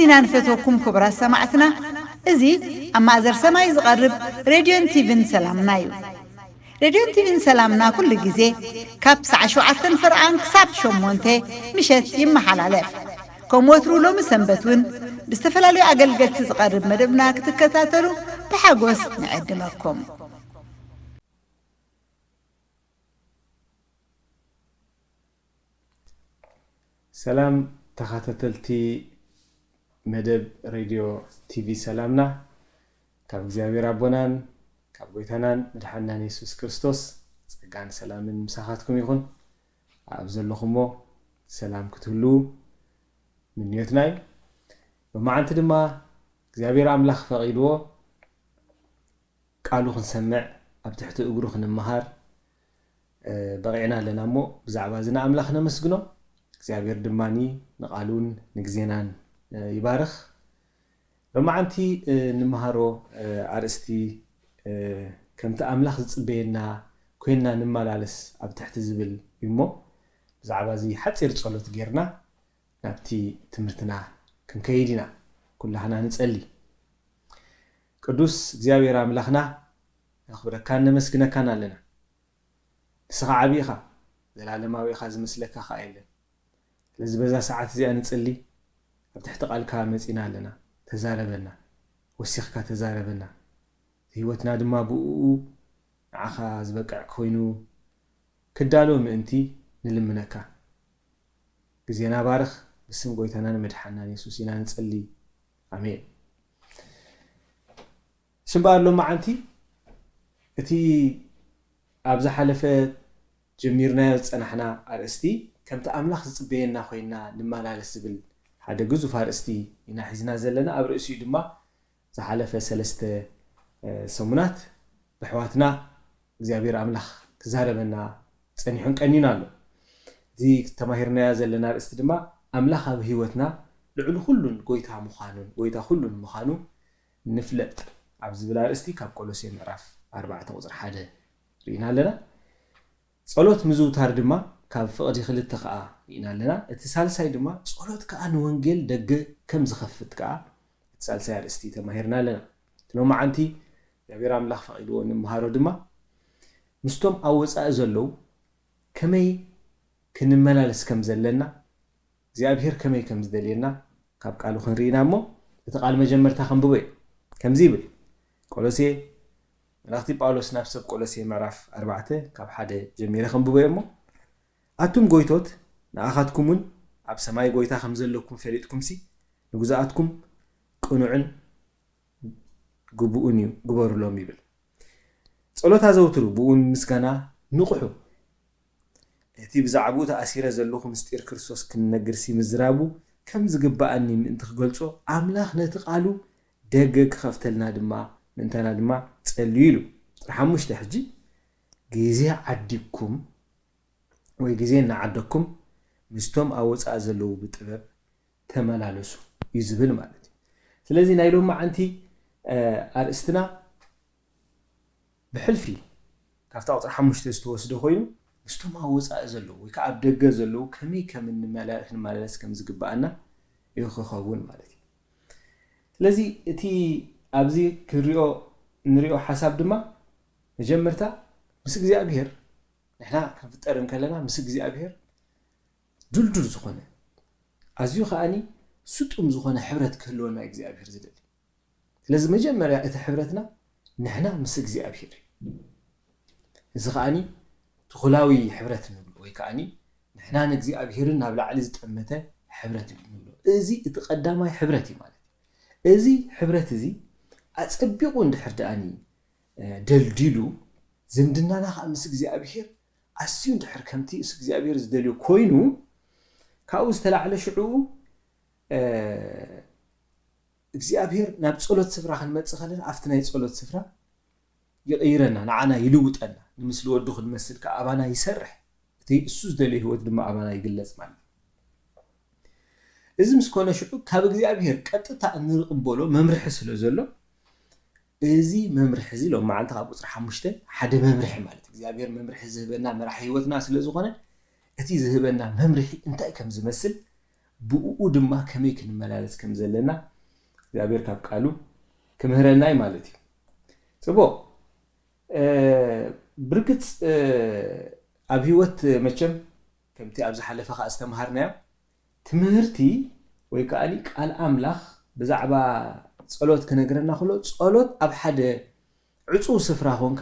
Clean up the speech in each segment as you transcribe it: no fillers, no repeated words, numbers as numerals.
إنا نفتوكم كبرى سمعتنا إزي أما أزر سماي زغرب راديون تيفن سلامنايو راديون تيفن سلامنا كل جزء كابس عشوعتن فرعان كساب شمونته مشت يمحل عليه كم وترو لهم سنبتون باستفلالي أقل قلت زغرب مدبنا كتكتاتلو بحاقوس نقدمكم سلام تخاتتلتي مدب راديو تيفي سلامنا كاب እግዚአብሔር አቦናን ካብ ጎይታናን መድሓናን ኢየሱስ ክርስቶስ ጸጋን ሰላምን ምሳኻትኩም ይኹን ኣብ ዘለኹሞ ሰላም ክትህሉ ምንየትናይ በማዓንቲ ድማ እግዚአብሔር አምላኽ ፈቂድዎ ቃሉ ክንሰምዕ ኣብ ትሕቲ እግሩ ክንመሃር በቂዕና ኣለና እሞ ብዛዕባ ዝና አምላኽ ነመስግኖ እግዚአብሔር ድማኒ ንቃሉን ንግዜናን ይባርኽ በማዓንቲ ንመሃሮ አርእስቲ ከምቲ አምላኽ ዝጽበየና ኮይና ንመላለስ ኣብ ትሕቲ ዝብል ይሞ ብዛዕባ እዚ ሓፂር ጸሎት ጌርና ናብቲ ትምህርትና ክንከይድ ኢና ኩላህና ንጸሊ ቅዱስ እግዚአብሔር አምላኽና ንኽብረካን ነመስግነካን ኣለና ንስኻ ዓቢኻ ዘላለማዊ ኢኻ ዝመስለካ ኸ የለን ስለዚ በዛ ሰዓት እዚኣ ንጸሊ ኣብ ትሕቲ ቃልካ መጺና ኣለና ተዛረበና ወሲኽካ ተዛረበና ህይወትና ድማ ብኡ ንዓኻ ዝበቅዕ ኮይኑ ክዳሎ ምእንቲ ንልምነካ ግዜና ባርኽ ብስም ጎይታናን መድሓናን ኢየሱስ ኢና ንጸሊ ኣሜን ሽምባሎ ማዓንቲ እቲ ኣብ ዝሓለፈ ጀሚርናዮ ፀናሕና ኣርእስቲ ከምቲ አምላኽ ዝጽበየና ኮይና ንመላለስ ዝብል ሓደ ግዙፍ ኣርእስቲ ኢና ሒዝና ዘለና ኣብ ርእሲኡ ድማ ዝሓለፈ ሰለስተ ሰሙናት ብሕዋትና እግዚአብሔር አምላኽ ክዛረበና ጸኒሑን ቀኒና ኣሎ እዚ ተማሂርናዮ ዘለና ኣርእስቲ ድማ አምላኽ ኣብ ህይወትና ልዕሊ ኩሉን ጎይታ ምዃኑን ጎይታ ኩሉን ምዃኑ ንፍለጥ ኣብ ዝብል ኣርእስቲ ካብ ቆሎሴ ምዕራፍ 4 ቁጽር 1 ርኢና ኣለና ጸሎት ምዝውታር ድማ ካብ ፍቕዲ ክልተ ከዓ ኢና ኣለና እቲ ሳልሳይ ድማ ጸሎት ከዓ ንወንጌል ደገ ከም ዝኸፍት ከዓ እቲ ሳልሳይ ኣርእስቲ ተማሂርና ኣለና ሎማዓንቲ እግዚአብሔር አምላኽ ፈቂድዎ ንመሃሮ ድማ ምስቶም ኣብ ወጻኢ ዘለው ከመይ ክንመላለስ ከም ዘለና እግዚአብሔር ከመይ ከም ዝደልየና ካብ ቃሉ ክንርኢና እሞ እቲ ቃል መጀመርታ ክንብቦ ከምዚ ይብል ቆሎሴ መልእኽቲ ጳውሎስ ናብ ሰብ ቆሎሴ ምዕራፍ 4 ካብ 1 ጀሚረ ክንብቦ እሞ ኣቱም ጎይቶት ንኣኻትኩምን ኣብ ሰማይ ጎይታ ከም ዘለኩም ፈሊጥኩምሲ ንጉዛኣትኩም ቅኑዕን ግቡኡን ግበሩሎም ይብል ጸሎት ኣዘውትሩ ብኡን ምስጋና ንቑሑ እቲ ብዛዕባኡ ተኣሲረ ዘለኹ ምስጢር ክርስቶስ ክንነግርሲ ምዝራቡ ከም ዝግባኣኒ ምእንቲ ክገልጾ ኣምላኽ ነቲ ቃሉ ደገ ክኸፍተልና ድማ ምእንተና ድማ ጸልዩ ኢሉ ሓሙሽተ ሕጂ ግዜ ዓዲኩም ወይ ግዜ እናዓደኩም ምስቶም ኣብ ወጻኢ ዘለው ብጥበብ ተመላለሱ ይዝብል ማለት እዩ ስለዚ ናይ ሎም ማዓንቲ ኣርእስትና ብሕልፊ ካብታ ቁጽር 5 ዝተወስደ ኮይኑ ምስቶም ኣብ ወጻኢ ዘለው ወይ ከዓ ኣብ ደገ ዘለው ከመይ ከም እንመላለስ ከም ዝግባኣና ይኽኸውን ማለት እዩ ስለዚ እቲ ኣብዚ ንሪኦ ሓሳብ ድማ መጀመርታ ምስ እግዚአብሔር ንሕና ክንፍጠርን ከለና ምስ እግዚአብሔር ድልድል ዝኾነ ኣዝዩ ከኣኒ ስጡም ዝኾነ ሕብረት ክህልወና እግዚአብሔር ዝደሊ ስለዚ መጀመርያ እቲ ሕብረትና ንሕና ምስ እግዚአብሔር እዚ ከኣኒ ትኹላዊ ሕብረት ንብሎ ወይ ከኣኒ ንሕና ንእግዚአብሔርን ናብ ላዕሊ ዝጠመተ ሕብረት ንብሎ እዚ እቲ ቀዳማይ ሕብረት እዩ ማለት እዚ ሕብረት እዚ ኣጸቢቑ እንድሕር ደኣኒ ደልዲሉ ዝምድናና ከዓ ምስ እግዚአብሔር ኣስዩ እንድሕር ከምቲ ምስ እግዚአብሔር ዝደልዮ ኮይኑ ካብኡ ዝተላዕለ ሽዑኡ እግዚአብሔር ናብ ጸሎት ስፍራ ክንመጽእ ከለና ኣብቲ ናይ ጸሎት ስፍራ ይቕይረና ንዓና ይልውጠና ንምስሊ ወዱ ክንመስል ከዓ ኣባና ይሰርሕ እቲ እሱ ዝደልዮ ህይወት ድማ ኣባና ይግለጽ ማለት እዚ ምስ ኮነ ሽዑ ካብ እግዚአብሔር ቀጥታ እንርቕበሎ መምርሒ ስለ ዘሎ እዚ መምርሒ እዚ ሎም ማዓልቲ ካብ ቁጽር 5 ሓደ መምርሒ ማለት እግዚአብሔር መምርሒ ዝህበና መራሒ ህይወትና ስለ ዝኾነ እቲ ዝህበና መምርሒ እንታይ ከም ዝመስል ብኡ ድማ ከመይ ክንመላለስ ከም ዘለና እግዚአብሔር ካብ ቃሉ ክምህረናይ ማለት እዩ ጽቡቅ ብርግጽ ኣብ ህይወት መቸም ከምቲ ኣብ ዝሓለፈ ካ ዝተማሃርናዮ ትምህርቲ ወይ ከኣኒ ቃል ኣምላኽ ብዛዕባ ጸሎት ክነግረና ከሎ ጸሎት ኣብ ሓደ ዕጹው ስፍራ ኾንካ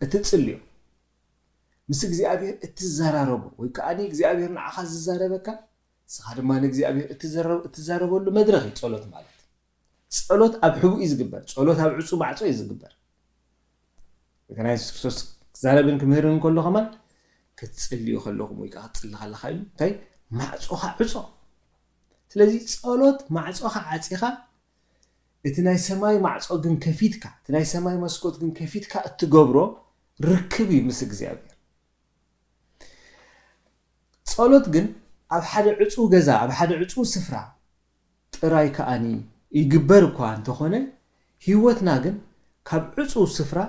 እትጽልዮ ምስ እግዚአብሔር እትዘራረቡ ወይ ከኣኒ እግዚአብሔር ንዓኻ ዝዛረበካ ስኻ ድማ ንእግዚአብሔር እትዛረበሉ መድረኽ እዩ ጸሎት ማለት ጸሎት ኣብ ሕቡእ እዩ ዝግበር ጸሎት ኣብ ዕጹው ማዕጾ እዩ ዝግበር ወከናይ ክርስቶስ ዛረብን ክምህርን ከሎ ኸማን ክትጽልዩ ከለኹም ወይ ከዓ ክትጽልይ ከለኻ ኢሉ እንታይ ማዕጾኻ ዕጾ ስለዚ ጸሎት ማዕጾኻ ዓጺኻ እቲ ናይ ሰማይ ማዕጾ ግን ከፊትካ እቲ ናይ ሰማይ መስኮት ግን ከፊትካ እትገብሮ ርክብ እዩ ምስ እግዚአብሔር ጸሎት ግን ኣብ ሓደ ዕጹው ገዛ ኣብ ሓደ ዕጹው ስፍራ ጥራይ ከኣኒ ይግበር እኳ እንተኾነ ህይወትና ግን ካብ ዕጹው ስፍራ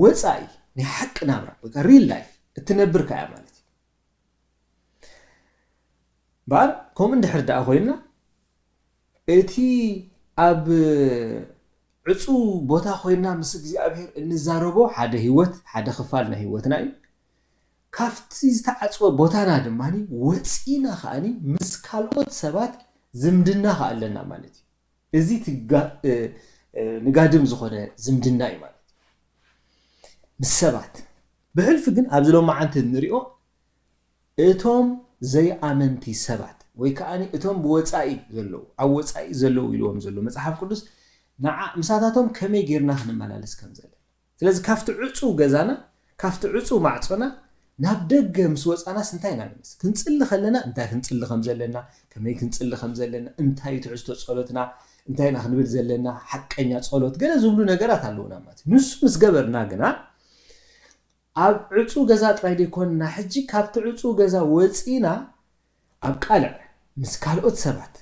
ወጻኢ ናይ ሓቂ ናብራ ወይ ከዓ ሪል ላይፍ እትነብርካ እያ ማለት እዩ ባር ከምኡ እንድሕር ደኣ ኮይና እቲ ኣብ ዕጹው ቦታ ኮይና ምስ እግዚአብሔር እንዛረቦ ሓደ ህይወት ሓደ ክፋል ናይ ህይወትና እዩ ካፍቲ ዝተዓጽወ ቦታና ድማኒ ወፂና ከኣኒ ምስ ካልኦት ሰባት ዝምድና ከኣለና ማለት እዩ እዚ ንጋድም ዝኾነ ዝምድና እዩ ማለት ምስ ሰባት ብሕልፊ ግን ኣብ ዝሎም መዓንቲ ንሪኦ እቶም ዘይኣመንቲ ሰባት ወይ ከኣኒ እቶም ብወፃኢ ዘለዉ ኣብ ወፃኢ ዘለዉ ኢልዎም ዘሎ መጽሓፍ ቅዱስ ምሳታቶም ከመይ ጌርና ክንመላለስ ከም ዘለና ስለዚ ካፍቲ ዕጹው ገዛና ካፍቲ ዕጹው ማዕጾና ናብ ደገ ምስ ወፃናስ እንታይ ኢና ንመስ ክንጽሊ ከለና እንታይ ክንጽሊ ከም ዘለና ከመይ ክንጽሊ ከም ዘለና እንታይ ትዕዝቶ ጸሎትና እንታይ ኢና ክንብል ዘለና ሓቀኛ ጸሎት ገለ ዝብሉ ነገራት ኣለውና ማለት ንሱ ምስ ገበርና ግና ኣብ ዕጹው ገዛ ጥራይ ደይኮንና ሕጂ ካብቲ ዕጹው ገዛ ወፂና ኣብ ቃልዕ ምስ ካልኦት ሰባት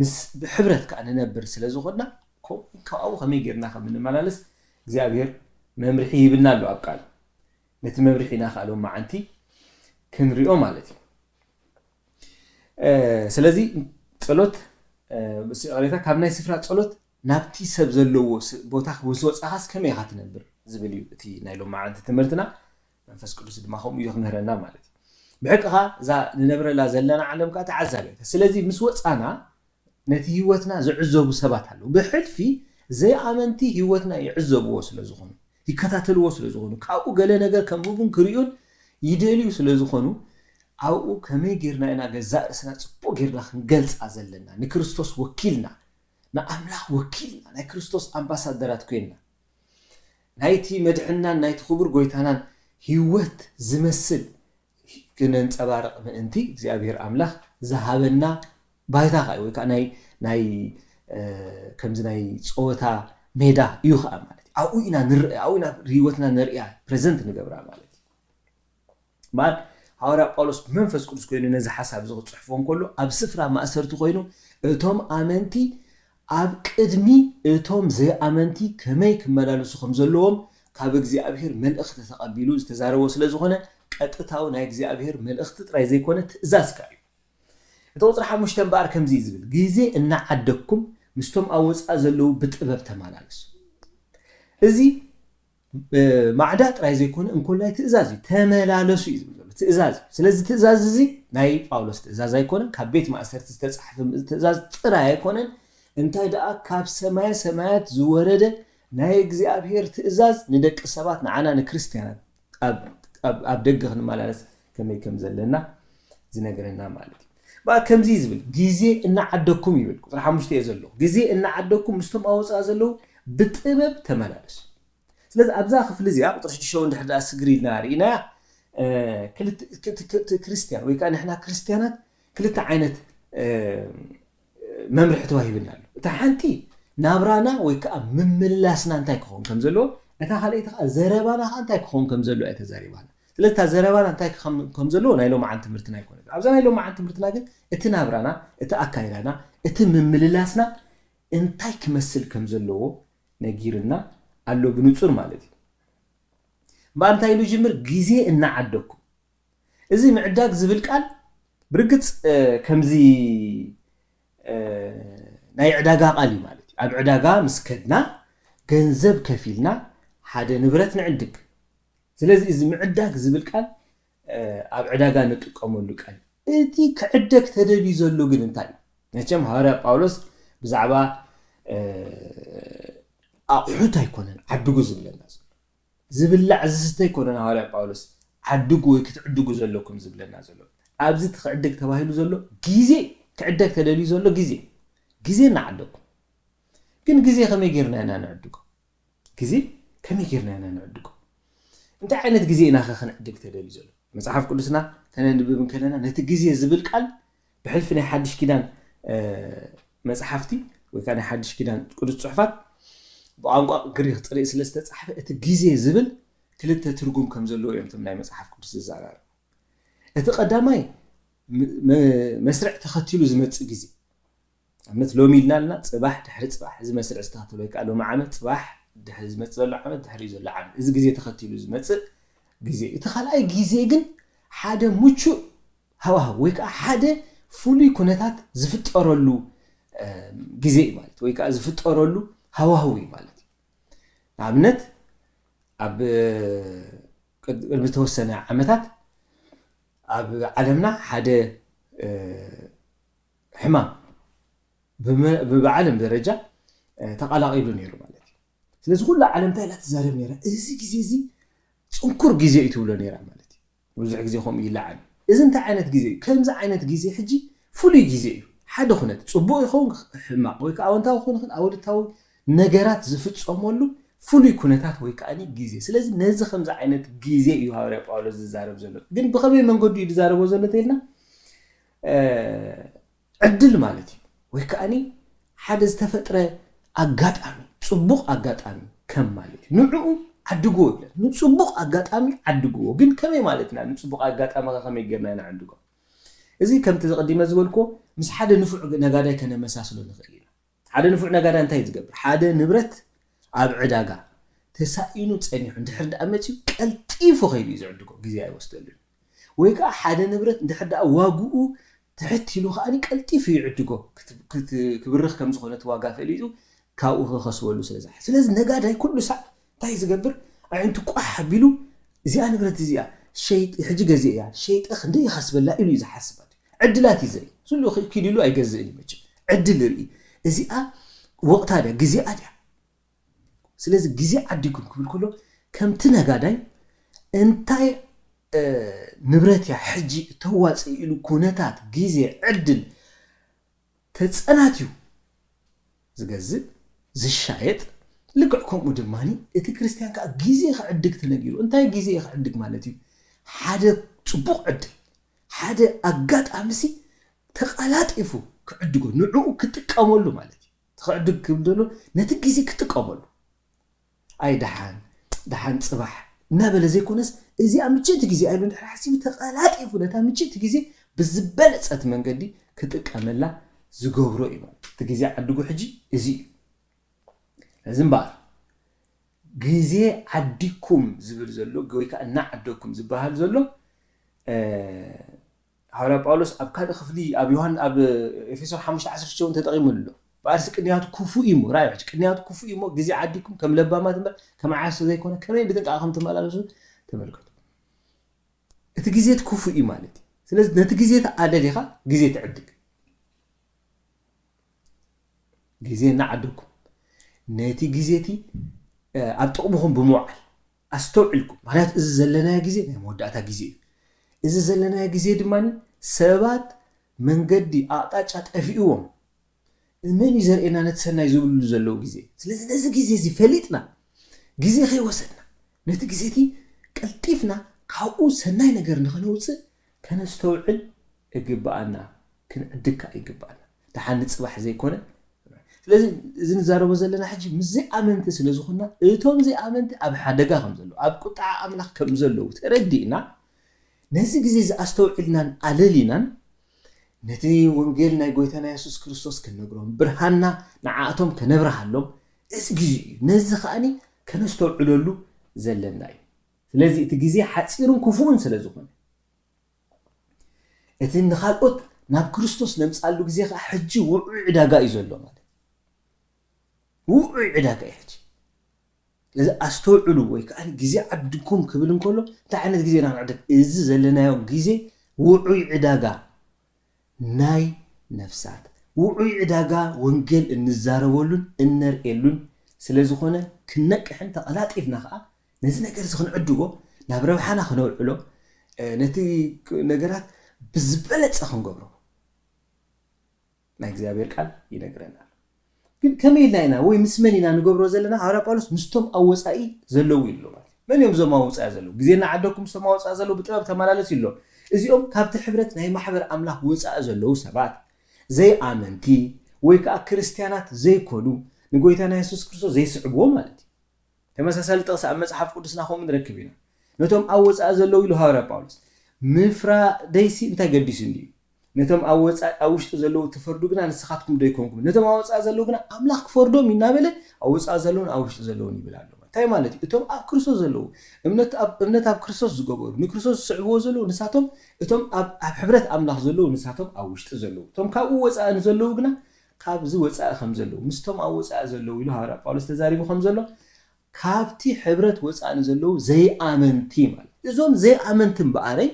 ምስ ብሕብረት ከዓ ንነብር ስለ ዝኾንና ካብኡ ከመይ ጌርና ከም እንመላለስ እግዚአብሔር መምርሒ ይብልና ኣሎ ኣብ ቃል ነቲ መምርሒና ካሎም መዓንቲ ክንሪኦ ማለት እዩ ስለዚ ጸሎት ብስቕሬታ ካብ ናይ ስፍራ ጸሎት ናብቲ ሰብ ዘለዎ ቦታ ወፃኻስ ከመይ ኢኻ ትነብር ዝብል እዩ እቲ ናይ ሎም መዓንቲ ትምህርትና መንፈስ ቅዱስ ድማ ከምኡ እዩ ክምህረና ማለት እዩ ብሕቂኻ እዛ ንነብረላ ዘለና ዓለም ከዓ ተዓዛብያ ስለዚ ምስ ወፃና ነቲ ህይወትና ዝዕዘቡ ሰባት ኣለዉ ብሕልፊ ዘይኣመንቲ ህይወትና ይዕዘብዎ ስለ ዝኾኑ ይከታተልዎ ስለ ዝኾኑ ካብኡ ገለ ነገር ከምኡውን ክሪኡን ይደልዩ ስለ ዝኾኑ ኣብኡ ከመይ ጌርና ኢና ገዛእ ርእስና ጽቡቕ ጌርና ክንገልጻ ዘለና ንክርስቶስ ወኪልና ንኣምላኽ ወኪልና ናይ ክርስቶስ ኣምባሳደራት ኮይንና ናይቲ መድሕናን ናይቲ ክቡር ጎይታናን ህይወት ዝመስል ክንንጸባረቕ ምእንቲ እግዚአብሔር ኣምላኽ ዝሃበና ባይታ ኸ ወይ ከዓ ናይ ከምዚ ናይ ጾወታ ሜዳ እዩ ኸኣ ማለት እዩ ኣብኡ ኢና ንርአ ኣብኡ ኢና ህይወትና ንርያ ፕሬዘንት ንገብራ ማለት እዩ ማል ሐዋርያ ጳውሎስ መንፈስ ቅዱስ ኮይኑ ነዚ ሓሳብ ዝጽሕፎን ከሎ ኣብ ስፍራ ማእሰርቲ ኮይኑ እቶም ኣመንቲ ኣብ ቅድሚ እቶም ዘይኣመንቲ ከመይ ክመላለሱ ከም ዘለዎም ካብ እግዚአብሔር መልእኽቲ ተቐቢሉ ዝተዛረቦ ስለ ዝኾነ ቀጥታው ናይ እግዚአብሔር መልእኽቲ ጥራይ ዘይኮነ ትእዛዝ ከዓ እዩ እቲ ቁፅሪ 5 እምበኣር ከምዚ ዝብል ግዜ እናዓደኩም ምስቶም ኣብ ወፃእ ዘለዉ ብጥበብ ተመላለሱ እዚ ማዕዳ ጥራይ ዘይኮነ እንኮላይ ትእዛዝ እዩ ተመላለሱ እዩ ዝብል ትእዛዝ ስለዚ ትእዛዝ እዚ ናይ ጳውሎስ ትእዛዝ ኣይኮነን ካብ ቤት ማእሰርቲ ዝተጻሕፈ ትእዛዝ ጥራይ ኣይኮነን እንታይ ደኣ ካብ ሰማይ ሰማያት ዝወረደ ናይ እግዚአብሔር ትእዛዝ ንደቂ ሰባት ንዓና ንክርስቲያናት ኣብ ደገ ክንመላለስ ከመይ ከም ዘለና ዝነገረና ማለት እዩ በቃ ከምዚ ዝብል ግዜ እናዓደኩም ይብል ቁጥሪ 5 እዩ ዘሎ ግዜ እናዓደኩም ምስቶም ኣብ ወፃእ ዘለዉ ብጥበብ ተመላለሱ ስለዚ ኣብዛ ክፍሊ እዚኣ ቁጥሪ 6 እንድሕር ስግሪ ኢልና ርኢና ክርስቲያን ወይ ከዓ ንሕና ክርስቲያናት ክልተ ዓይነት መምርሒ ተዋሂብና ኣሎ እታ ሓንቲ ናብራና ወይ ከዓ ምምላስና እንታይ ክኸውን ከም ዘለዎ እታ ካልአይቲ ከዓ ዘረባና እንታይ ክኸውን ከም ዘለዎ እታ ዘረባና ስለዚ እታ ዘረባና እንታይ ከም ዘለዎ ናይ ሎም ዓን ትምህርትና ኣይኮነን ኣብዛ ናይ ሎም ዓን ትምህርትና ግን እቲ ናብራና እቲ ኣካይዳና እቲ ምምላስና እንታይ ክመስል ከም ዘለዎ ነጊርና ኣሎ ብንጹር ማለት እዩ ባንታይ ኢሉ ጅምር ግዜ እናዓደኩም እዚ ምዕዳግ ዝብል ቃል ብርግጽ ከምዚ ናይ ዕዳጋ ቃል እዩ ማለት እዩ ኣብ ዕዳጋ ምስከድና ገንዘብ ከፊልና ሓደ ንብረት ንዕድግ ስለዚ እዚ ምዕዳግ ዝብል ቃል ኣብ ዕዳጋ ንጥቀመሉ ቃል እቲ ክዕደግ ተደልዩ ዘሎ ግን እንታይ መቸም ሐዋርያ ጳውሎስ ብዛዕባ ኣቑሑት ኣይኮነን ዓድጉ ዝብለና ዘሎ ዝብላዕ ዝስተ ኣይኮነን ሐዋርያ ጳውሎስ ዓድጉ ወይ ክትዕድጉ ዘለኩም ዝብለና ዘሎ ኣብዚ ትዕድግ ተባሂሉ ዘሎ ግዜ ክዕደግ ተደልዩ ዘሎ ግዜ እናዓደኩ ግን ግዜ ከመይ ጌርና ኢና ንዕድጎ ግዜ ከመይ ጌርና ኢና ንዕድጎ እንታይ ዓይነት ግዜ ኢና ክንዕድግ ተደልዩ ዘሎ መጽሓፍ ቅዱስና ተነንብብ ከለና ነቲ ግዜ ዝብል ቃል ብሕልፊ ናይ ሓድሽ ኪዳን መጽሓፍቲ ወይ ከዓ ናይ ሓድሽ ኪዳን ቅዱስ ጽሑፋት ብቋንቋ ግሪክ ጥሪእ ስለ ዝተጻሕፈ እቲ ግዜ ዝብል ክልተ ትርጉም ከም ዘለዎ እዮም ናይ መጽሓፍ ቅዱስ ዝዛረቡ እቲ ቀዳማይ መስርዕ ተኸቲሉ ዝመጽእ ግዜ ኣምነት ሎሚ ኢልናልና ጽባሕ ድሕሪ ጽባሕ እዚ መስርዕ ዝተኸተለ ወይ ከዓ ሎሚ ዓመት ጽባሕ ድሕሪ ዝመጽእ ዘሎ ዓመት ድሕሪ ዘሎ ዓመት እዚ ግዜ ተኸቲሉ ዝመጽእ ግዜ እቲ ካልኣይ ግዜ ግን ሓደ ምቹእ ሃዋህው ወይ ከዓ ሓደ ፍሉይ ኩነታት ዝፍጠረሉ ግዜ ማለት ወይ ከዓ ዝፍጠረሉ ሃዋህው ማለት ንኣብነት ኣብ ቅድሚ ተወሰነ ዓመታት ኣብ ዓለምና ሓደ ሕማም ብዓለም ደረጃ ተቀላቂሉ ነይሩ ማለት እዩ ስለዚ ኩሉ ዓለም እንታይ ላ ትዛረብ ነይራ እዚ ግዜ እዚ ጽንኩር ግዜ እዩ ትብሎ ነይራ ማለት እዩ ብዙሕ ግዜ ከምኡ ይለዓል እዚ እንታይ ዓይነት ግዜ ከምዚ ዓይነት ግዜ ሕጂ ፍሉይ ግዜ እዩ ሓደ ኩነት ጽቡቕ ይኸውን ሕማቅ ወይ ከዓ ኣወንታዊ ይኹን ኣወንታዊ ነገራት ዝፍጸመሉ ፍሉይ ኩነታት ወይ ከዓ ግዜ ስለዚ ነዚ ከምዚ ዓይነት ግዜ እዩ ሐዋርያ ጳውሎስ ዝዛረብ ዘሎ ግን ብኸመይ መንገዲ እዩ ዝዛረቦ ዘሎ ተይልና ዕድል ማለት እዩ ወይ ከዓ ሓደ ዝተፈጥረ ኣጋጣሚ ጽቡቕ ኣጋጣሚ ከም ማለት እዩ ንዕኡ ዓድግዎ ይብለን ንጽቡቕ ኣጋጣሚ ዓድግዎ ግን ከመይ ማለትና ንጽቡቕ ኣጋጣሚ ከመይ ጌርና ንዓድጎ እዚ ከምቲ ዝቀዲመ ዝበልኮ ምስ ሓደ ንፉዕ ነጋዳይ ከነመሳስሎ ንኽእል ኢና ሓደ ንፉዕ ነጋዳይ እንታይ ዝገብር ሓደ ንብረት ኣብ ዕዳጋ ተሳኢኑ ጸኒሑ እንድሕር ደኣ መፅኡ ቀልጢፉ ኸይዱ እዩ ዝዕድጎ ግዜ ኣይወስደሉን ወይ ከዓ ሓደ ንብረት እንድሕር ደኣ ዋግኡ ትሕቲሉ ከዓኒ ቀልጢፉ ይዕድጎ ክብርኽ ከም ዝኾነት ዋጋ ፈሊጡ ካብኡ ክኸስበሉ ስለዝሓ ስለዚ ነጋዳይ ኩሉ ሰዓት እንታይ ዝገብር ኣዒንቱ ቋሕ ኣቢሉ እዚኣ ንብረት እዚኣ ሸይጥ ሕጂ ገዚእ እያ ሸይጠ ክንደይ ይኸስበላ ኢሉ እዩ ዝሓስባት ዕድላት እዩ ዘርኢ ስሉ ኪድ ኢሉ ኣይገዝእን እዩ መቸም ዕድል ርኢ እዚኣ ወቕታ ድያ ግዜኣ ድያ ስለዚ ግዜ ዓዲኩም ክብል ከሎ ከምቲ ነጋዳይ እንታይ ንብረት ያ ሕጂ ተዋፅእ ኢሉ ኩነታት ግዜ ዕድል ተጸናትዩ ዝገዝእ ዝሻየጥ ልክዕ ከምኡ ድማኒ እቲ ክርስቲያን ከዓ ግዜ ክዕድግ ተነጊሩ እንታይ ግዜ ክዕድግ ማለት እዩ ሓደ ጽቡቕ ዕድል ሓደ ኣጋጣሚሲ ተቐላጢፉ ክዕድጎ ንዕኡ ክጥቀመሉ ማለት እዩ ትክዕድግ ክብል ዘሎ ነቲ ግዜ ክጥቀመሉ ኣይ ደሓን ጽባሕ እናበለ ዘይኮነስ እዚ ኣብ ምችእቲ ግዜ ኣይሉ እንድሕር ሓሲቡ ተቐላጢፉ ነታ ምችእቲ ግዜ ብዝበለፀት መንገዲ ክጥቀመላ ዝገብሮ እዩ ማለት እቲ ግዜ ዓድጉ ሕጂ እዚ እዩ እዚ እምበር ግዜ ዓዲኩም ዝብል ዘሎ ወይ ከዓ እናዓደኩም ዝበሃል ዘሎ ሐዋርያ ጳውሎስ ኣብ ካልእ ክፍሊ ኣብ ዮሐን ኣብ ኤፌሶን 5:16 ተጠቂሙሉ ባርስ ቅንያቱ ክፉእ ኢሞ ራይሕ ቅንያቱ ክፉእ ኢሞ ግዜ ዓዲኩም ከም ለባማት እምበር ከም ዓያስ ዘይኮነ ከመይ ብጥንቃቐ ከም ትመላለሱ ተመልከቱ እቲ ግዜ ክፉእ እዩ ማለት እዩ ስለዚ ነቲ ግዜ ተኣለሊኻ ግዜ ትዕድግ ግዜ እናዓደኩም ነቲ ግዜቲ ኣብ ጥቕምኹም ብምውዓል ኣስተውዕልኩም ምክንያቱ እዚ ዘለናዮ ግዜ ናይ መወዳእታ ግዜ እዩ እዚ ዘለናዮ ግዜ ድማኒ ሰባት መንገዲ ኣቕጣጫ ጠፊእዎም መን እዩ ዘርእየና ነቲ ሰናይ ዝብሉ ዘለዉ ግዜ ስለዚ ነዚ ግዜ እዚ ፈሊጥና ግዜ ከይወሰድና ነቲ ግዜቲ ቀልጢፍና ካብኡ ሰናይ ነገር ንኽነውፅእ ከነስተውዕል ይግባአና ክንዕድግካ ይግባአና ደሓን ጽባሕ ዘይኮነ ስለዚ እዚ ንዛረቦ ዘለና ሕጂ ምስ ዘይኣመንቲ ስለ ዝኾንና እቶም ዘይኣመንቲ ኣብ ሓደጋ ከም ዘለዉ ኣብ ቁጣዕ ኣምላኽ ከም ዘለዉ ተረዲእና ነዚ ግዜ ዝኣስተውዕልናን ኣለሊናን ነቲ ወንጌል ናይ ጎይታና ኢየሱስ ክርስቶስ ክንነግሮም ብርሃንና ንዓኣቶም ከነብረሃሎም እዚ ግዜ እዩ ነዚ ከዓኒ ከነስተውዕለሉ ዘለና እዩ ስለዚ እቲ ግዜ ሓፂሩን ክፉኡን ስለ ዝኾነ እቲ ንኻልኦት ናብ ክርስቶስ ነምፃሉ ግዜ ከዓ ሕጂ ውዑይ ዕዳጋ እዩ ዘሎ ማለት ውዑይ ዕዳጋ እዩ ሕጂ ለዚ ኣስተውዕሉ ወይ ከዓ ግዜ ዓድኩም ክብል እንከሎ እንታይ ዓይነት ግዜ ኢና ንዕድግ እዚ ዘለናዮ ግዜ ውዑይ ዕዳጋ ናይ ነፍሳት ውዑይ ዕዳጋ ወንጌል እንዛረበሉን እንርኤሉን ስለ ዝኾነ ክነቅሕን ተቐላጢፍና ከዓ ነዚ ነገር እዚ ክንዕድጎ ናብ ረብሓና ክነውዕሎ ነቲ ነገራት ብዝበለፀ ክንገብሮ ናይ እግዚአብሔር ቃል ይነግረናል ግን ከመይ ኢልና ኢና ወይ ምስ መን ኢና ንገብሮ ዘለና ሐዋርያ ጳውሎስ ምስቶም ኣወፃኢ ዘለው ኢሉ ማለት መን እዮም ዞም ኣወፃኢ ዘለው ግዜና ዓደኩም ምስቶም ኣወፃኢ ዘለው ብጥበብ ተመላለስ ኢሎ እዚኦም ካብቲ ሕብረት ናይ ማሕበር ኣምላኽ ወፃኢ ዘለው ሰባት ዘይኣመንቲ ወይ ከዓ ክርስቲያናት ዘይኮኑ ንጎይታና ኢየሱስ ክርስቶስ ዘይስዕብዎ ማለት እዩ ተመሳሳሊ ጥቕሲ ኣብ መጽሓፍ ቅዱስና ከምኡ ንረክብ ኢና ነቶም ኣወፃኢ ዘለው ኢሉ ሐዋርያ ጳውሎስ ምፍራ ደይሲ እንታይ ገዲሱ እንዲዩ ነቶም ኣወፃኢ ኣብ ውሽጢ ዘለው ትፈርዱ ግና ንስኻትኩም ደይኮንኩም ነቶም ኣወፃኢ ዘለው ግና ኣምላኽ ክፈርዶም ይናበለ ኣወፃኢ ዘለውን ኣብ ውሽጢ ዘለውን ይብል ኣሎ እንታይ ማለት እዩ እቶም ኣብ ክርስቶስ ዘለው እምነት ኣብ ክርስቶስ ዝገበሩ ንክርስቶስ ዝስዕብዎ ዘለው ንሳቶም እቶም ኣብ ሕብረት ኣምላኽ ዘለው ንሳቶም ኣብ ውሽጢ ዘለው እቶም ካብኡ ወፃኢ ዘለው ግና ካብዚ ወፃኢ ከም ዘለው ምስቶም ኣብ ወፃኢ ዘለው ኢሉ ሐዋርያ ጳውሎስ ተዛሪቡ ከም ዘሎ ካብቲ ሕብረት ወፃኢ ዘለው ዘይኣመንቲ ማለት እዞም ዘይኣመንቲ በኣረይ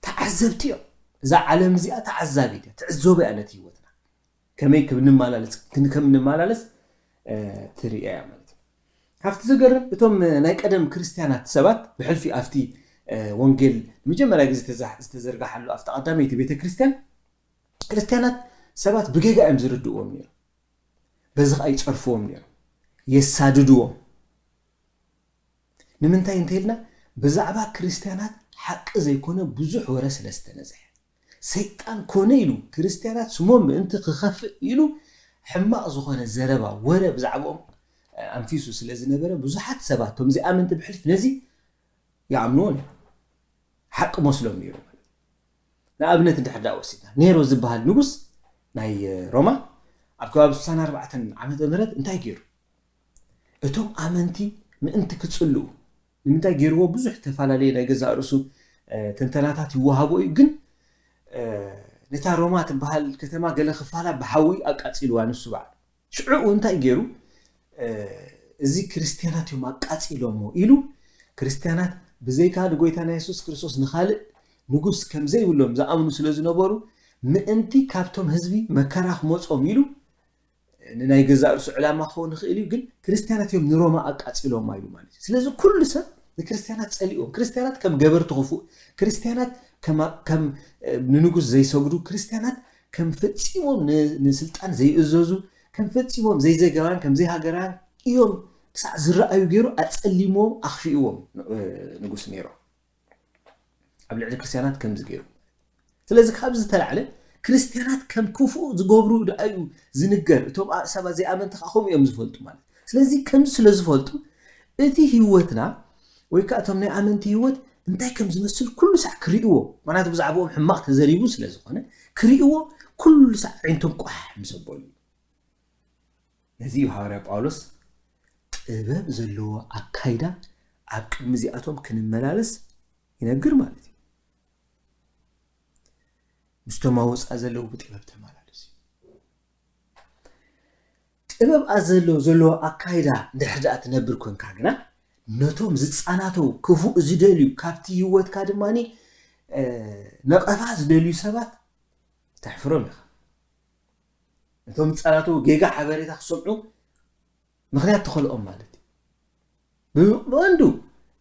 ተዓዘብቲ እዮም እዛ ዓለም እዚኣ ተዓዛቢት እያ ትዕዘበ እያ ነቲ ህይወትና ከመይ ከምንመላለስ ትርኢያ እያ ማለት እዩ ካብቲ ዝገርም እቶም ናይ ቀደም ክርስቲያናት ሰባት ብሕልፊ ኣፍቲ ወንጌል መጀመርያ ግዜ ዝተዘርጋሓሉ ኣፍቲ ቀዳመይቲ ቤተ ክርስቲያን ክርስቲያናት ሰባት ብጌጋ እዮም ዝርድእዎም ነይሮም በዚ ከዓ ይፀርፍዎም ነይሮም የሳድድዎም ንምንታይ እንተይልና ብዛዕባ ክርስቲያናት ሓቂ ዘይኮነ ብዙሕ ወረ ስለ ዝተነዝሐ ሰይጣን ኮነ ኢሉ ክርስቲያናት ስሞም ምእንቲ ክኸፍእ ኢሉ ሕማቕ ዝኾነ ዘረባ ወረ ብዛዕባኦም ኣንፊሱ ስለ ዝነበረ ብዙሓት ሰባት ቶም ዝኣመንቲ ብሕልፍ ነዚ ይኣምንዎ ሓቂ መስሎም ነይሩ ንኣብነት እንድሕር ዳ ወሲድና ኔሮ ዝበሃል ንጉስ ናይ ሮማ ኣብ ከባቢ 64 ዓመተ ምህረት እንታይ ገይሩ እቶም ኣመንቲ ምእንቲ ክጽልኡ ንምንታይ ገይርዎ ብዙሕ ተፈላለየ ናይ ገዛ ርእሱ ተንተናታት ይወሃቦ እዩ ግን ነታ ሮማ ትበሃል ከተማ ገለ ክፋላ ብሓዊ ኣቃጺልዋ ንሱ በዓል ሽዑ እንታይ ገይሩ እዚ ክርስቲያናት እዮም ኣቃጺሎሞ ኢሉ ክርስቲያናት ብዘይካ ንጎይታና ኢየሱስ ክርስቶስ ንኻልእ ንጉስ ከም ዘይብሎም ዝኣምኑ ስለ ዝነበሩ ምእንቲ ካብቶም ህዝቢ መከራ ክመጾም ኢሉ ንናይ ገዛ ርእሱ ዕላማ ክኸውን ይኽእል እዩ ግን ክርስቲያናት እዮም ንሮማ ኣቃጺሎም ኢሉ ማለት እዩ ስለዚ ኩሉ ሰብ ንክርስቲያናት ጸሊኦም ክርስቲያናት ከም ገበርቲ ክፉእ ክርስቲያናት ከም ንንጉስ ዘይሰግዱ ክርስቲያናት ከም ፈጺሞም ንስልጣን ዘይእዘዙ ከም ፈጺሞም ዘይዘገባን ከም ዘይሃገራን እዮም ክሳዕ ዝረኣዩ ገይሩ ኣጸሊሞም ኣኽፊእዎም ንጉስ ነይሮ ኣብ ልዕሊ ክርስቲያናት ከም ዝገይሩ ስለዚ ካብ ዝተላዕለ ክርስቲያናት ከም ክፉእ ዝገብሩ ደኣዩ ዝንገር እቶም ሰባት ዘይኣመንቲ ከዓ እዮም ዝፈልጡ ማለት ስለዚ ከምዚ ስለ ዝፈልጡ እቲ ህይወትና ወይ ከዓ እቶም ናይ ኣመንቲ ህይወት እንታይ ከም ዝመስል ኩሉ ሳዕ ክርእዎ ማለት ብዛዕባኦም ሕማቕ ተዘሪቡ ስለ ዝኾነ ክርእዎ ኩሉ ሳዕ ዒንቶም ቋሕ ምሰበሉ ነዚ ሐዋርያ ጳውሎስ ጥበብ ዘለዎ ኣካይዳ ኣብ ቅድሚ እዚኣቶም ክንመላለስ ይነግር ማለት እዩ ምስቶም ኣወፃኢ ዘለው ብጥበብ ተመላለስ ጥበብ ዘለዎ ኣካይዳ እንድሕር ደኣ ትነብር ኮንካ ግና ነቶም ዝፃናተው ክፉእ ዝደልዩ ካብቲ ህይወትካ ድማኒ ነቐፋ ዝደልዩ ሰባት ተሕፍሮም ኢኻ ነቶም ዝፃናተው ጌጋ ሓበሬታ ክሰምዑ ምክንያት ተኸልኦም ማለት እዩ ብወንዱ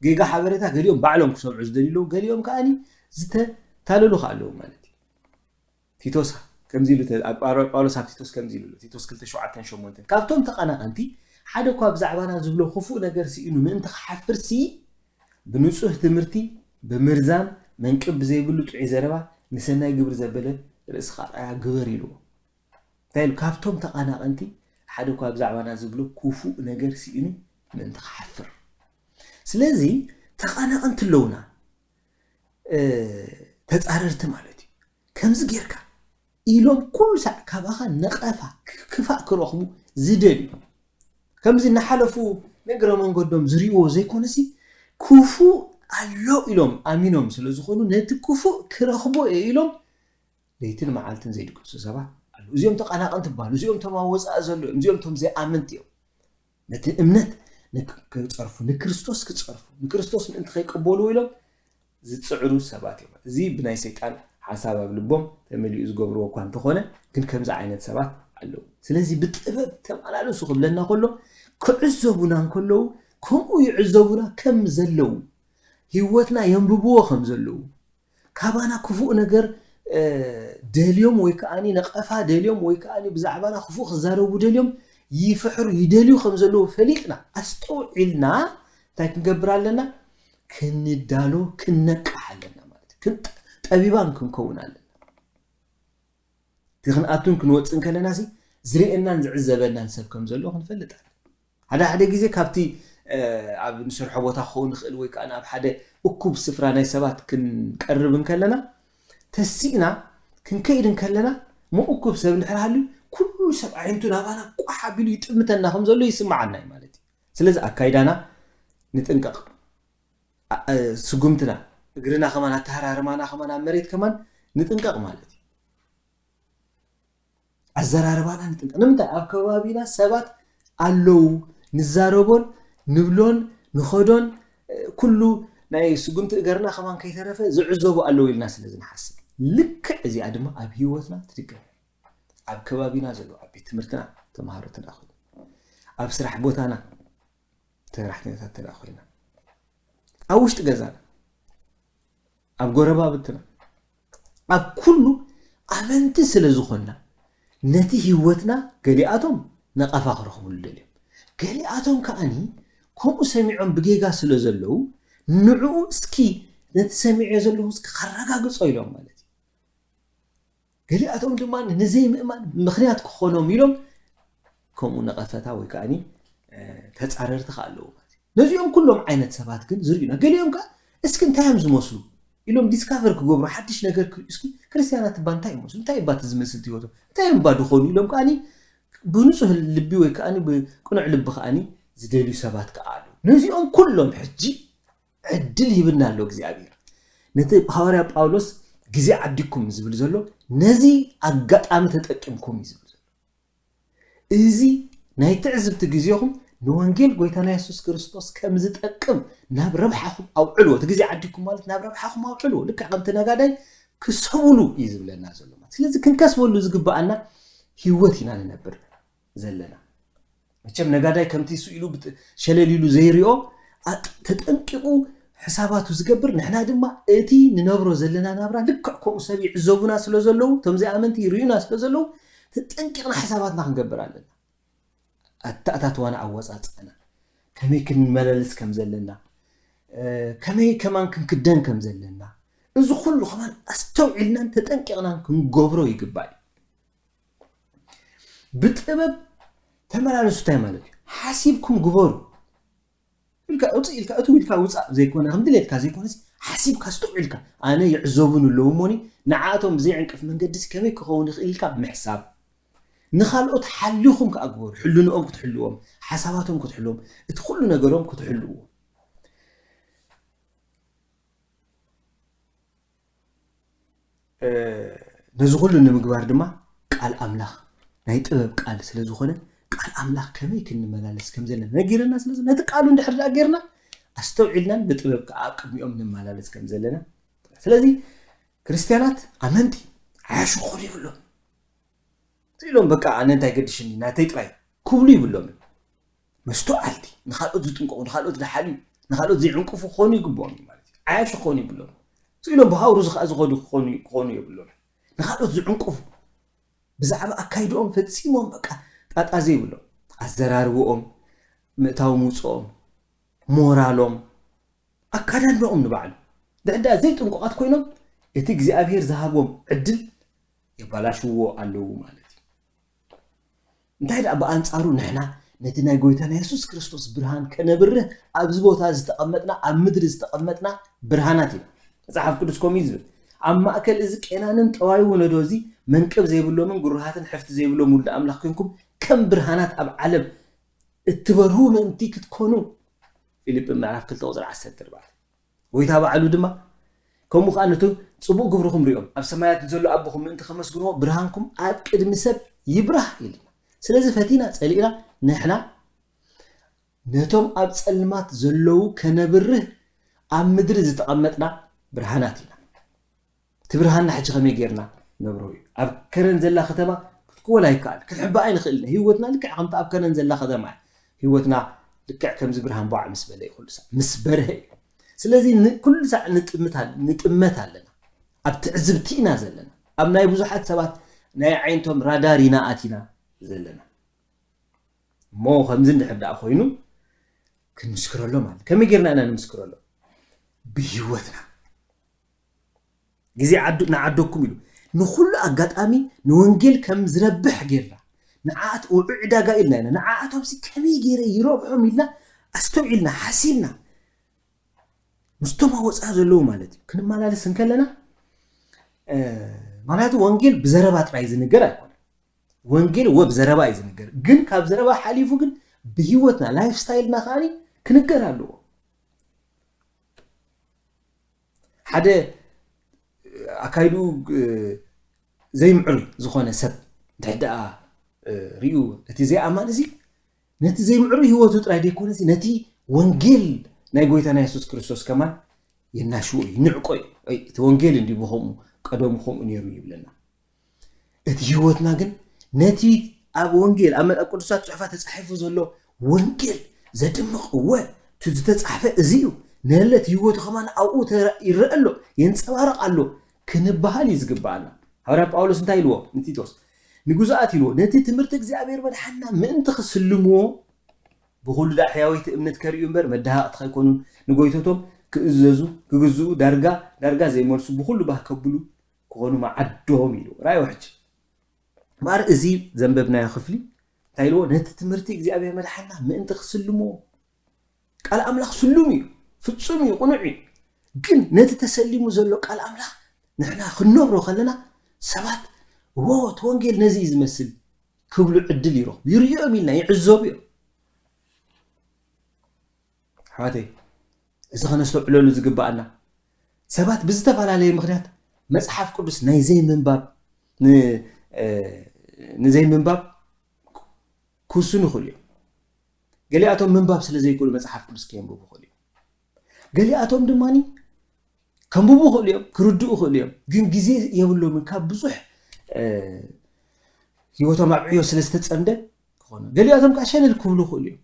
ጌጋ ሓበሬታ ገሊኦም ባዕሎም ክሰምዑ ዝደልዩ ገሊኦም ከዓኒ ዝተታለሉ ከኣለዉ ማለት እዩ ቲቶስ ከምዚ ኢሉ ጳውሎስ ኣብ ቲቶስ ከምዚ ኢሉ ቲቶስ 2:7-8 ካብቶም ተቐናቐንቲ ሓደ እኳ ብዛዕባና ዝብሎ ክፉእ ነገር ሲኢኑ ምእንቲ ክሓፍር ሲ ብንጹህ ትምህርቲ ብምርዛም መንቅብ ብዘይብሉ ጥዑይ ዘረባ ንሰናይ ግብሪ ዘበለ ርእስኻ ራያ ግበር ኢልዎ እንታይ ኢሉ ካብቶም ተቐናቐንቲ ሓደ እኳ ብዛዕባና ዝብሎ ክፉእ ነገር ሲኢኑ ምእንቲ ክሓፍር ስለዚ ተቐናቐንቲ ኣለውና ተጻረርቲ ማለት እዩ ከምዚ ጌርካ ኢሎም ኩሉ ሳዕ ካብኻ ነቐፋ ክፋእ ክረኽቡ ዝደልዩ ከምዚ እናሓለፉ ነገረ መንገዶም ዝሪእዎ ዘይኮነሲ ክፉእ ኣሎ ኢሎም ኣሚኖም ስለ ዝኾኑ ነቲ ክፉእ ክረኽቦ ኢሎም ليتن معالتن زي دكتور سبعة زيهم تقناق أنت بان زيهم تماوز أزلوا زيهم تم زي آمنتيو نتن أمنت كتصرفوا نكريستوس كتصرفوا نكريستوس من أنت خيك قبولوا إلهم زي تصعروا سبعة زي بناي سيطان حسابه بلبهم تملي يزقبروا وكان تخونه كن كم زي عينة سبعة قالوا سلازي بتقبل تم على لسه قبلنا كله كعزبنا كله كم يعزبنا كم زلوا هيوتنا ينببوا خم زلوا كابانا كفوق نجر داليوم ويكاني نقفها داليوم ويكاني بزعبانا خفوق زارو داليوم يفحر يداليو خمزلو فليقنا استوعلنا تاك نقبر لنا كندالو كنقح لنا مالت كنت طبيبان كنكون لنا تخناتون كنوصن كلنا سي زرينا نعزبنا نسب كمزلو خنفلط هذا غزي كابتي اب نسرح بوتا خون نخل وي كان اب حدا اكوب سفرا ناي سبات كنقربن كلنا تسينا كنكيدن كلنا مو اكوب سب نحرالو كل سبع عينتو نابانا قحا بيلو يطمتنا خمزلو يسمعنا مالتي سلازي اكايدانا نتنقق سقمتنا اغرنا كمان تهرارمانا كمان مريت كمان نتنقق مالتي الزراربانا نتنقق نمتا اكبابينا سبات አለው ንዛረቦን ንብሎን ንخدون ኩሉ ናይ ስጉምት እገርና ከማን ከይተረፈ ዝዕዘቡ አለው ኢልና ስለዚህ ንሐስብ ልክ እዚ አድማ አብ ህይወትና ትድገም አብ ከባቢና ዘሎ አብ ትምርትና ተማሃሮትና ኮይኑ አብ ስራሕ ቦታና ተራሕተናታት ተላኾይና አብ ውሽጥ ገዛና አብ ጎረባብትና አብ ኩሉ አመንቲ ስለዝኾና ነቲ ህይወትና ገሊአቶም نقفا خرخوا لليوم قال اتهم كاني كم سمعهم بجيجا سلازلو نعو اسكي نتسمع يزلو اسك خرغاغصو يلوم مالتي قال اتهم دمان نزي مؤمن مخنيات كخونهم يلوم كم نقفتا وي كاني تتصاررت خالو نزيهم كلهم عينت سبات كن زرينا قال يوم كا اسك انتهم زمسلو يلوم ديسكفر كغبر حدش ነገር اسكي كريستيانات بانتاي مسلم تاي بات زمسل تيوتو تاي بادو خوني يلوم كاني بنصه اللبي وكاني بقنع لب خاني زدلي سبات قالو نزيهم كلهم حجي عدل يبنا له እግዚአብሔር ነተ ሐዋርያ ጳውሎስ ጊዜ አድኩም ዝብል ዘሎ ነዚ አጋጣሚ ተጠቅምኩም ይዝብል ዘሎ እዚ ናይ ትዕዝብት ግዚኹም ንወንጌል ጎይታና ኢየሱስ ክርስቶስ ከም ዝጠቅም ናብ ረብሓኹም አውዕሉ ጊዜ አድኩም ማለት ናብ ረብሓኹም አውዕሉ ልክ አቀምተ ነጋዳይ ክሰውሉ ይዝብለና ዘሎ ማለት ስለዚህ ክንከስበሉ ዝግባአና ህይወት ኢና ነበር ዘለና መቼም ነጋዳይ ከምቲ ስኢሉ ሸለሊሉ ዘይሪኦ ተጠንቅቁ حساباتو ዝገብር ንሕና ድማ እቲ ንነብሮ ዘለና ናብራ ልክዕ ከምኡ ሰብ ይዕዘቡና ስለዘለው ተምዚ አመንቲ ይሪዩና ስለዘለው ተጠንቅቅና حساباتنا ክንገብር ኣለና አታታትዋና አወጻጽና ከመይ ክንመላለስ ከም ዘለና ከመይ ከማን ክንክደን ከም ዘለና እዚ ኩሉ ከማን አስተውዕልና ተጠንቅቅና ክንገብሮ ይግባል بتقبل تمرالسو تاي مالك حاسبكم غبر الكا اوصي الكا اتو الكا وصا زي كونه همدليت كا زي كونه حاسب كاستو الكا انا يعزبون لوموني نعاتهم زي عنقف منقدس كمي كخون الكا محساب نخالقت حليكم كاغبر حلونهم كتحلوهم حساباتهم كتحلوهم تخلوا نغرهم كتحلوه نزغل نمغبار دما قال املاح ናይ ጥበብ ቃል ስለዝኾነ ቃል አምላክ ከመይ ክንመላለስ ከም ዘለና ነጊርና ስለዚህ ነቲ ቃሉ እንድሕር ዳገርና አስተውዕልናን በጥበብ ከአቅሚኦም እንመላለስ ከም ዘለና ስለዚህ ክርስቲያናት አመንቲ አያሽኹሉ ይብሎም ትይሎም በቃ አነንታ ይገድሽኒ ናተይ ጥራይ ኩብሉ ይብሎም መስተዋልቲ ንኻልኦት ዝጥንቀቁ ንኻልኦት ዝሓልዩ ንኻልኦት ዝዕንቅፉ ኾኑ ይግብኦም ማለት አያሽኹሉ ይብሎም ትይሎም በሃውሩ ዝኸዱ ኾኑ ይብሎም ንኻልኦት ዝዕንቅፉ بزعبا أكايدهم فتسيمهم بقى تاتازي بلو أزراربهم متاو موصهم مورالهم أكادان بهم نبعل ده زيتهم قوات كوينهم يتيك زي أبير ذهبهم عدل يبالاشوا علو مالتي انتهي أبا أنصارو نحنا نتنا قويتنا يسوس كريستوس برهان كنبره أبزبوتا زتقمتنا أمدر زتقمتنا برهاناتي صحف قدس كوميزبل أما أكل إذا كأنن توايو ندوزي منكب زي بلو من جروحات حفت زي بلو مولد أملاك كنكم كم برهانات أب علم اتبرهون أنتي كتكونوا فيليب ما عرف كل توزر على الستر بعد ويتابع علو دما كم خانتو صبو قبركم ريوم أب سمايات نزلوا أبوكم أنت خمس جنوه برهانكم أب قدم سب يبرح إلي سلازي فاتينا سألينا نحنا نتوم أب سلمات زلوا كنبره أم مدرز تقمتنا برهاناتنا تبرهاننا حاجة خمي غيرنا نبروي أب كرن زلا ختمة ولا يكال كنحب عين خلنا هيوتنا لك عم أب كرن زلا ختمة هيوتنا لك كم زبرهان باع مسبله يقول مسبره سلازي كل ساعة نتأمتها لنا أبتعزبتينا زلنا أبنا يبوزحات سبات ناي عينتهم رادارينا آتينا زلنا مو خمزين نحب أخوينو كنمسكر له مال كم يجرنا أنا نمسكر له بهيوتنا جزي نعدوكم يلو نخل أجد أمي نونجل كم زربح جرنا نعات وعدا قايلنا نعاتهم سي كم يجري يروحهم إلا أستوعلنا حسينا مستمع وصح زلو مالتي كنا مالا لسن كلنا مالاتو وانجيل بزربات رايز نجر ايكون وانجيل وبزربا رايز نجر جن كاب زربا حليفو جن بهيوتنا لايف ستايلنا خالي كنجرالو حدا اكايدو زي معري زخونه سب دحدا ريو نتي زي امان زي نتي زي معري هيوتو طراي ديكون زي نتي وانجيل ناي غويتانا يسوس كريستوس كمان يناشو ينعقوي اي توانجيل اندي بهم قدومهم نيرو يبلنا ات هيوتنا جن نتي اب وانجيل اما القدسات صحفات تصحفو زلو وانجيل زدمق هو تتصحف ازيو نلت هيوتو كمان او يرألو ينصبارق الله كنبحال يزغبانا حوار باولوس انت يلو نتيتوس نغزات يلو نتي تمرت እግዚአብሔር መድሐና ምን ተخسلمو بقول لا حيويت امنت كريومبر مدها اتخيكونون نغويتوتهم كززو كغزو دارغا زي مرسو بكل باكبلو كونو ما عدوهم يلو راي وحج مار ازي زنببنا يا خفلي تايلو نت تمرتي እግዚአብሔር مدحنا من تخسلمو قال املاح سلمي فصمي قنعي ግን نت تسلمو زلو قال املاح نحنا خنوبرو خلنا سبات ووت وانجيل نزي يزمسل كبلو عدل يرو يريو ميلنا يعزوبيو حاتي إذا خنا نستوعلو زغبانا سبات بزتفعلالي مخنيات مصحف قدس ناي زي منباب نزي منباب كوسنو خليو قالياتهم منباب سلازي يقولوا مصحف قدس كينبو خليو قالياتهم دماني كنبو خليو كردو خليو ግን ጊዜ የብሎ ምን ካብዙሕ ህይወቶ ማብዕዮ ስለስተጸንደ ኮነ قالياتهم ካሸነል ኩብሉ خليو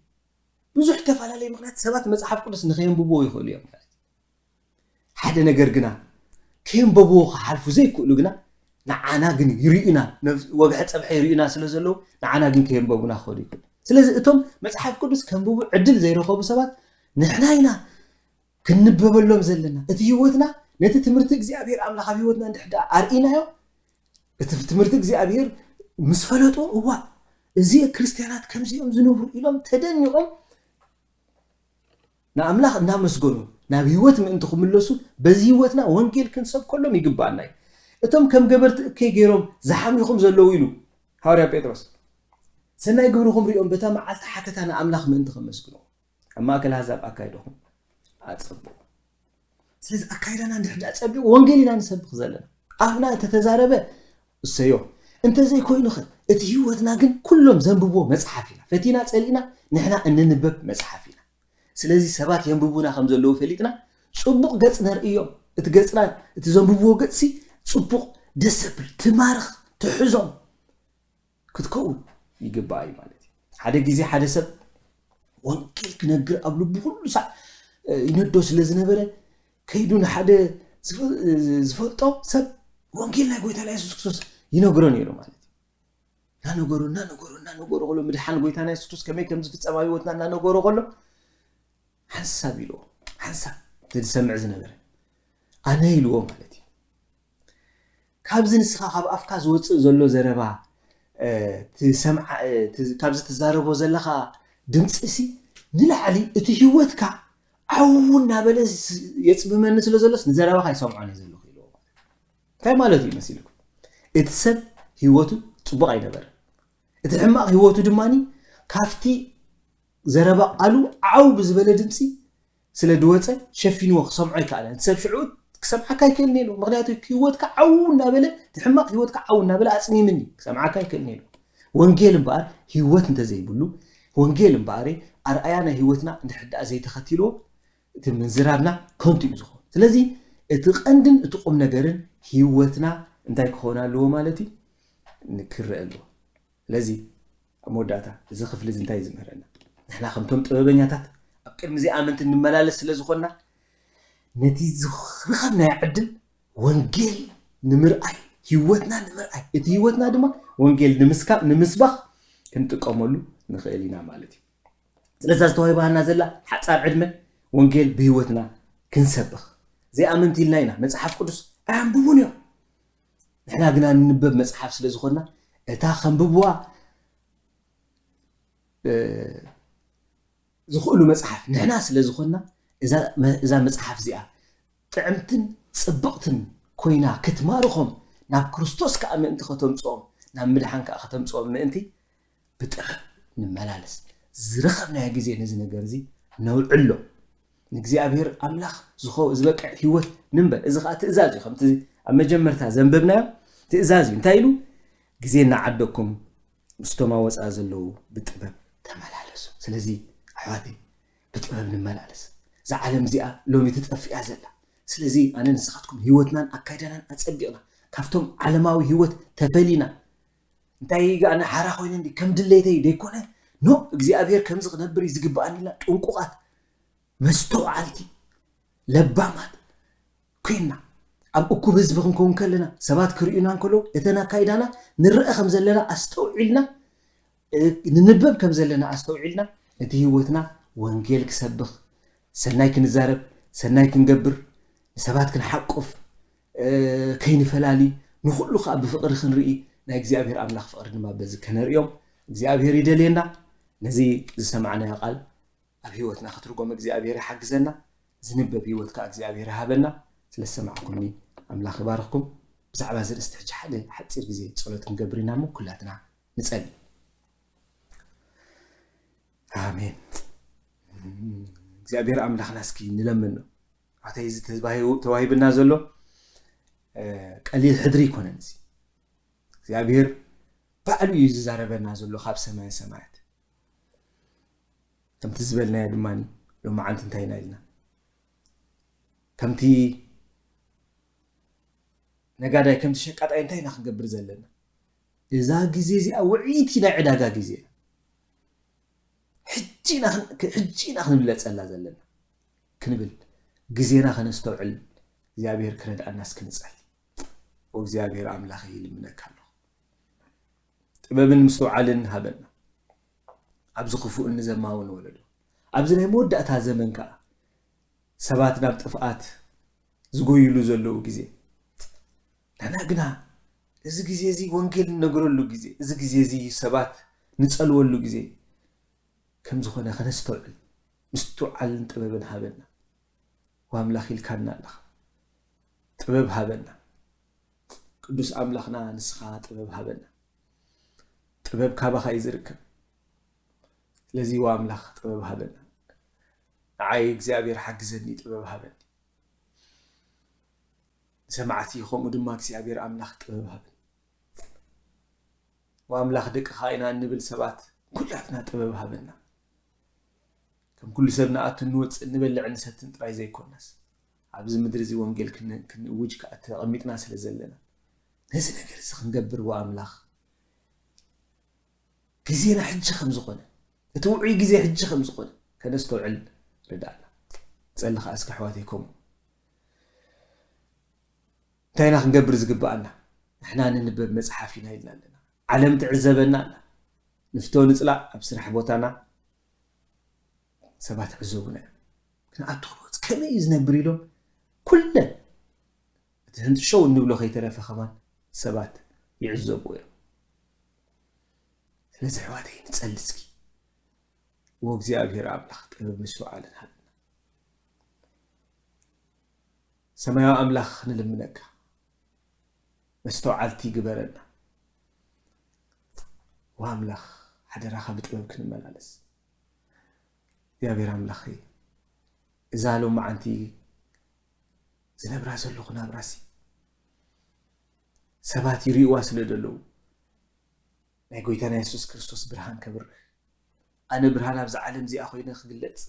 ብዙሕ ተፈላለየ ምክንያት ሰባት መጽሐፍ ቅዱስ ንኸይንብቦ ይኽእሉ እዮም ሓደ ነገር ግና ከይንብቦ ሓልፉ ዘይክእሉ ግና ንዓና ግን ይርኢና ወግሕ ፀብሐ ይርኢና ስለዘለዉ ንዓና ግን ከይንብቡና ክኸዱ ይኽእሉ ስለዚ እቶም መጽሐፍ ቅዱስ ከንብቡ ዕድል ዘይረኸቡ ሰባት ንሕና ኢና ክንበበሎም ዘለና እቲ ህይወትና ነቲ ትምህርቲ እግዚአብሔር ኣምላኽ ኣብ ህይወትና እንድሕዳ ኣርኢናዮ እቲ ትምህርቲ እግዚአብሔር ምስ ፈለጦ እዋ እዚ ክርስቲያናት ከምዚኦም ዝነብሩ ኢሎም ተደኒቖም نعملها نامسجونو نبيوت من أنتم ملصو بزيوتنا وانجيل كنسب كلهم يجبعنا أتم كم جبرت كي جيرهم زحمي خم زلويلو هاريا بيتروس سنة يجبروهم ريهم بتام حتى أنا أملاخ من أنتم مسجونو أما أكل هذا أكيدهم أتصبوا سيز أكيدنا نحن أتصبوا وانجيلنا نسب خزلنا أهنا تتزاربه السيو أنت زي كوينو خد تهيوتنا جن كلهم زنبوه مزحفينا فتينا تسألينا نحن أن ننبب مزحفينا ስለዚህ ሰባት የንብቡና ከም ዘለው ፈሊጥና ጽቡቅ ገጽ ነርእዮም እቲ ገጽና እቲ ዘንብብዎ ገጽ ጽቡቅ ደስብል ትማርኽ ትሕዞም ክትከው ይግባይ ማለት ሓደ ግዜ ሓደ ሰብ ወንጌል ክነግር ኣብ ልቡ ሁሉ ሰዓት ይነዶ ስለዝነበረ ከይዱ ንሓደ ዝፈልጦ ሰብ ወንጌል ናይ ጎይታ ኢየሱስ ክርስቶስ ይነግሮ ነይሩ ማለት ናነገሩ ቆሎ ምድሓን ጎይታ ኢየሱስ ክርስቶስ ከመይ ከም ዝፍጸም ህይወትና ናነገሩ ቆሎ حساب يلو حساب تسمع زنبر أنا يلو مالتي كابز نسخة خاب أفكاز وصل زلوا زربا تسمع كابز تزاربوا زلخا دمسسي نلعلي تهيوتك عونا بلس يصب من نسلو زلس نزربا هاي سمعاني زلو خيلو كاي مالتي مسيلكم اتسب هيوتو صبغاي نبر اتحمق هيوتو دماني كافتي زربا قالوا عاو بزبله دمسي سلا دوصه شفينو خصمعي كاله تسب شعود كسمعك يكلني له مغنياتو هيوتك عونا بلا تحمق هيوتك عونا بلا أسمي مني كسمعك يكلني له وانجيل بقى هيوت انت زي بلو وانجيل بقى أرأينا هيوتنا عند حد زي تختيلو من زرابنا كنت يزخون ስለዚህ እቲ ቀንድን እቲ ቁም ነገርን ህይወትና እንታይ ክኾና ኣለዎ ማለትይ ንክርአ ኣለዎ ስለዚ ኣሞዳታ እዚ ክፍሊ እዚ እንታይ ዝምህረና ንሕና ከምቶም ጥበበኛታት ኣብ ቅድሚ እዚ ኣመንቲ እንመላለስ ስለ ዝኾንና ነቲ ዝኽርኸናይ ዕድል ወንጌል ንምርኣይ ህይወትና ንምርኣይ እቲ ህይወትና ድማ ወንጌል ንምስባኽ ክንጥቀመሉ ንኽእል ኢና ማለት እዩ ስለዚ ዝተዋሂባና ዘላ ሓፃር ዕድመ ወንጌል ብህይወትና ክንሰብኽ زي أمنتي لنا مصحف قدس أنببون يوم نحنا قلنا ننبب مصحف سلازخونا تاخن ببوا زخولو مصحف نحنا سلازخونا إذا مصحف زيها طعمتن صبقتن كوينا كتمارخهم ناب كريستوس كأمنت ختم صوم ناب مدحان كختم صوم مأنتي بتأخ نملالس زرخنا يا جزء نزل نجارزي نولعله نجزيابير أملاخ زخو زبقع هيوت نمبر إذا خا تأزازي خمتزي أما جمرتها زنببنا تأزازي انتايلو جزينا عدكم مستوما وسأزلو بتقبب تملالسو سلازي حوادي بتقبب نملالس زعلم زيا لومي تتقفي أزلا سلازي أنا نسخاتكم هيوتنا أكايدنا أتصدقنا كافتم علماوي هيوت تبلينا انتاي أنا حراخوين عندي كم دليتي ديكونا نو جزيابير كم زغ نبري زقباني لا تنقوقات مستوعلتي لبامات كينا أب أكوب هزبكم كون كلنا سبات كرينا كله إتنا كايدانا نرأى خمس لنا أستوعلنا ننبب كم زلنا أستوعلنا نتي هوتنا وانجيل كسبخ سنايك نزارب سنايك نجبر سبات كنحقف كين فلالي نخلو خاب بفقر خنرئي نا إجزابير أملاخ فقرنا ما بز كنريوم إجزابير يدلينا نزي سمعنا يقال أب هيوتنا خطرقوم إجزابير حجزنا زنبب هيوتك إجزابير هابنا سلسمعكمني أملاخ باركم بزعبا زر استحجح حد تصير جزي صلاة نقبرنا مو كلاتنا نسأل آمين إجزابير أملاخ ناسكي نلمنه حتى يزي تواهي بالنازلو قليل حدري كونا نسي إجزابير بقلو يزي زاربا نازلو خاب سماء سماعات كم تزبلنا يا دماني لو ما عنت انتهينا لنا كمتي نقادا كم تشقات انتهينا خنقبر زلنا إذا جزيزي أوعيتي لا عداقا جزي حجينا خنبلا تسألا زلنا كنبل جزينا خنستوعل زيابير كرد الناس كنسأل وزيابير عملاخي اللي منك هلو تباب المستوعلن هبلنا أبز خفوق النزماون ولدو أبز نمود أتها زمن كا سبات ناب طفقات زغويلو زلو غزي أنا قنا إذا غزي زي وانجيل نغرولو غزي إذا غزي زي سبات نصلولو غزي كم زخونه خنستوعل مستوعل طببن هابنا واملاخيل كان الله طبب هابنا قدوس املاخنا نسخا طبب هابنا طبب كابخا يزركب لذي واملاخ طبب هابنا عاي እግዚአብሔር حجزني طبب هابني سمعتي خم دما እግዚአብሔር املاخ طبب هابني واملاخ دق خاينا نبل سبات كلاتنا طبب هابنا كم كل سبنا اتنوص نبلع نستن طراي زي كوناس ابز مدرزي وانجيل كن وج كاتقمطنا سلازلنا نزي ነገር خنغبر واملاخ كزينا حج خمس قنه توعي جزي حج خمس قنه كنستوعل ردانا تصلخ اسك حواتيكم تاينا خنقبر زقبانا احنا ننبب مصحفينا يلنا لنا علم تعزبنا نفتو نطلع بسرح بوتانا سبات عزوبنا كنا اتخلص كما يزنبر لهم كل انت شو نبلو خيترافه كمان سبات يعزبوا لازم حواتي نتسلسكي وእግዚአብሔር አምላክ ጥበብ መስዋዕልን ሃልና ሰማያዊ አምላክ ንልምነካ መስተዋዕልቲ ግበረና ወአምላክ ሓደራኻ ብጥበብ ክንመላለስ እግዚአብሔር አምላክ እዛሎ ማዓንቲ ዝነብራ ዘለኹ ናብራሲ ሰባት ይሪእዋ ስለ ደለዉ ናይ ጎይታና ኢየሱስ ክርስቶስ ብርሃን ከብርህ ኣነ ብርሃን ኣብዚ ዓለም እዚኣ ኮይነ ክግለጽ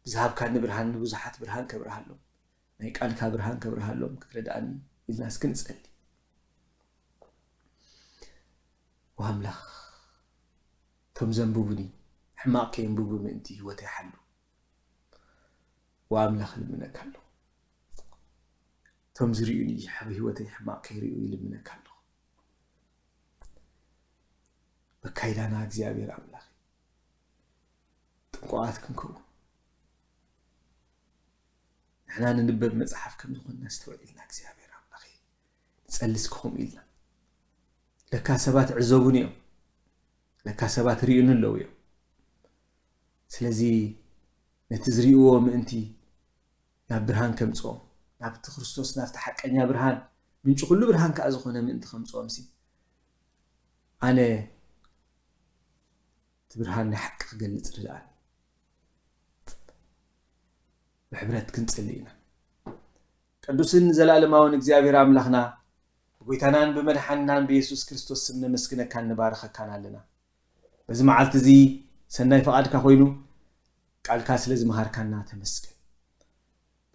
ብዝሃብካኒ ብርሃን ንብዙሓት ብርሃን ከብርሃሎም ናይ ቃልካ ብርሃን ከብርሃሎም ክትረዳእኒ ኢልና እስኪ ንጸሊ ወኣምላኽ ቶም ዘንብቡኒ ሕማቕ ከየንብቡ ምእንቲ ህይወተይ ሓሉ ወኣምላኽ ልምነካ ኣለኹ ቶም ዝሪኡኒ ሓብ ህይወተይ ሕማቕ ከይሪኡ ይልምነካ ኣለኹ በካይዳና እግዚኣብሔር ኣምላኽ ጥንቁቓት ክንከውን ንሕና ንንበብ መጽሓፍ ከም ዝኾንና ዝተወዒልና እግዚኣብሔር ኣምላኽ ንጸልስ ክኹም ኢልና ለካ ሰባት ዕዘቡን እዮም ለካ ሰባት ሪኡን ኣለዉ እዮም ስለዚ ነቲ ዝሪእዎ ምእንቲ ናብ ብርሃን ከምጽኦም ናብቲ ክርስቶስ ናብቲ ሓቀኛ ብርሃን ምንጭ ኩሉ ብርሃን ከዓ ዝኾነ ምእንቲ ከምጽኦም ሲ ኣነ እቲ ብርሃን ንሓቂ ክገልጽ ርድኣኒ ብሕብረት ክንጸሊ ኢና ቅዱስን ዘለኣለማውን እግዚኣብሔር ኣምላኽና ብጎይታናን ብመድሓኒናን ብኢየሱስ ክርስቶስ ስም ነመስግነካን ንባረኸካን ኣለና በዚ መዓልቲ እዚ ሰናይ ፈቓድካ ኮይኑ ቃልካ ስለ ዝመሃርካና ተመስገን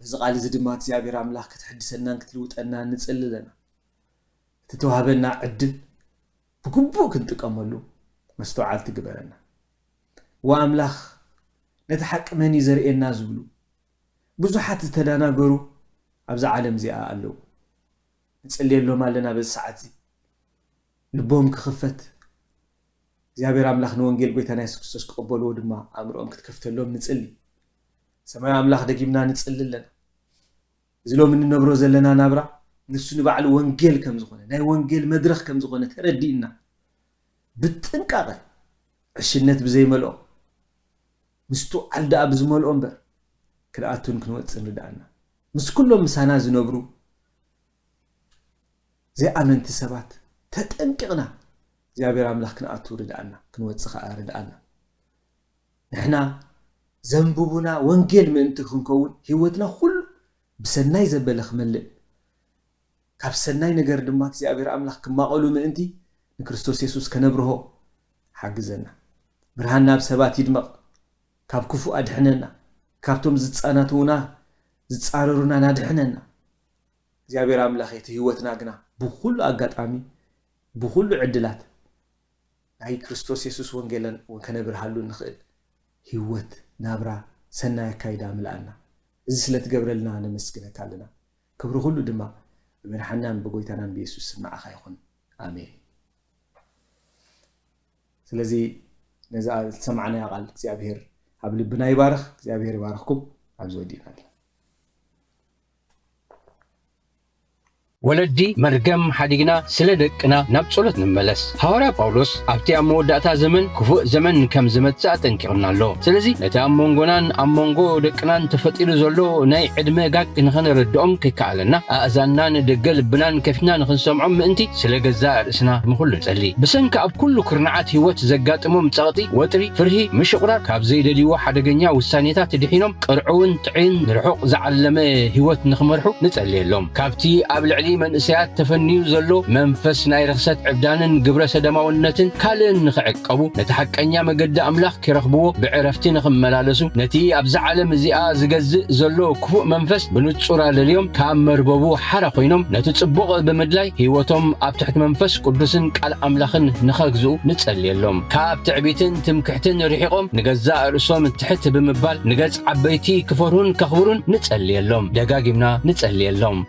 በዚ ቃል እዚ ድማ እግዚኣብሔር ኣምላኽ ክትሕድሰናን ክትልውጠና ንጸሊ ኣለና እቲ ተዋህበና ዕድል ብግቡእ ክንጥቀመሉ መስተውዓል ትግበረና ወኣምላኽ ነቲ ሓቂ መን እዩ ዘርእየና ዝብሉ ብዙሓት ዝተደናገሩ ኣብዚ ዓለም እዚኣ ኣለዉ ንጸልየሎም ኣለና በዚ ሰዓት እዚ ልቦም ክኽፈት እግዚአብሔር አምላክ ንወንጌል ጎይታና ኢየሱስ ክርስቶስ ከቀበለው ድማ አምሮም ክትከፍተሎም ንጽሊ ሰማይ አምላክ ደጊምና ንጽልልና ዝሎም እንነብሮ ዘለና ናብራ ንሱ ንባዕሉ ወንጌል ከም ዝኾነ ናይ ወንጌል መድረኽ ከም ዝኾነ ተረዲእና ብጥንቃቐ ዕሽነት ብዘይመልኦ ምስቱ ዓልዳ ብዝመልኦ እምበር ክልኣቱን ክንወፅን ርዳእና ምስ ኩሎም ምሳና ዝነብሩ ዘይኣመንቲ ሰባት ተጠንቅቕና እግዚአብሔር አምላክ ክንኣቱ ርዳእና ክንወፅኻ ርዳእና ንሕና ዘንብቡና ወንጌል ምእንቲ ክንከውን ህይወትና ሁሉ ብሰናይ ዘበለ ክመልእ ካብ ሰናይ ነገር ድማ እግዚአብሔር አምላክ ክማቐሉ ምእንቲ ንክርስቶስ ኢየሱስ ከነብርሆ ሓግዘና ብርሃን ናብ ሰባት ይድመቕ ካብ ክፉ ኣድሕነና ካብቶም ዝጻናቱና ዝጻረሩና ናድሕነና እግዚአብሔር አምላክ እቲ ህይወትና ግና ብኩሉ አጋጣሚ ብኩሉ ዕድላት ናይ ክርስቶስ ኢየሱስ ወንጌልን ከነብርሃሉ ንኽእል ህይወት ናብራ ሰናይ ካይዳ ምልአና እዚ ስለትገብረልና ነመስግነካ ኣለና ክብሪ ሁሉ ድማ ብመድሓናን ብጎይታናን ብኢየሱስ ስምዓኻ ይኹን አሜን ስለዚ ነዛ ሰማዕና ቃል እግዚአብሔር ኣብ ልብና ይባርኽ እግዚአብሔር ይባርኽኩም ኣብ ዝወዲናል ወለዲ መርገም ሓዲግና ስለ ደቅና ናብ ጸሎት ንመለስ ሐዋርያ ጳውሎስ ኣብቲ ኣብ መወዳእታ ዘመን ክፉእ ዘመን ከም ዝመጽእ ጠንቂቕና ኣሎ ስለዚ ነቲ ኣብ መንጎናን ኣብ መንጎ ደቅናን ተፈጢሩ ዘሎ ናይ ዕድመ ጋግ ንኽንርድኦም ከይከኣለና ኣእዛናን ደገ ልብናን ከፊትና ንኽንሰምዖም ምእንቲ ስለ ገዛእ ርእስና ንኹሉ ንጸሊ ብሰንኪ ኣብ ኩሉ ኩርናዓት ህይወት ዘጋጥሞም ጸቕጢ ወጥሪ ፍርሂ ምሽቕራር ካብ ዘይደልይዎ ሓደገኛ ውሳኔታት ድሒኖም ቅርዑውን ጥዕን ንርሑቕ ዝዓለመ ህይወት ንኽመርሑ ንጸልየሎም ካብቲ ኣብ ልዕሊ መንእሰያት ተፈንዩ ዘሎ መንፈስ ናይ ርክሰት ዕብዳንን ግብረ ሰደማውነትን ካልእን ንኽዕቀቡ ነቲ ሓቀኛ መገዲ ኣምላኽ ክረኽብዎ ብዕረፍቲ ንኽመላለሱ ነቲ ኣብዛ ዓለም እዚኣ ዝገዝእ ዘሎ ክፉእ መንፈስ ብንጹር ኣልልዮም ካብ መርበቡ ሓራ ኮይኖም ነቲ ጽቡቕ ብምድላይ ህይወቶም ኣብ ትሕቲ መንፈስ ቅዱስን ቃል ኣምላኽን ንኸግዝኡ ንጸልየሎም ካብ ትዕቢትን ትምክሕትን ርሒቖም ንገዛእ ርእሶም ትሕት ብምባል ንገጽ ዓበይቲ ክፈርሁን ከኽብሩን ንጸልየሎም ደጋጊምና ንጸልየሎም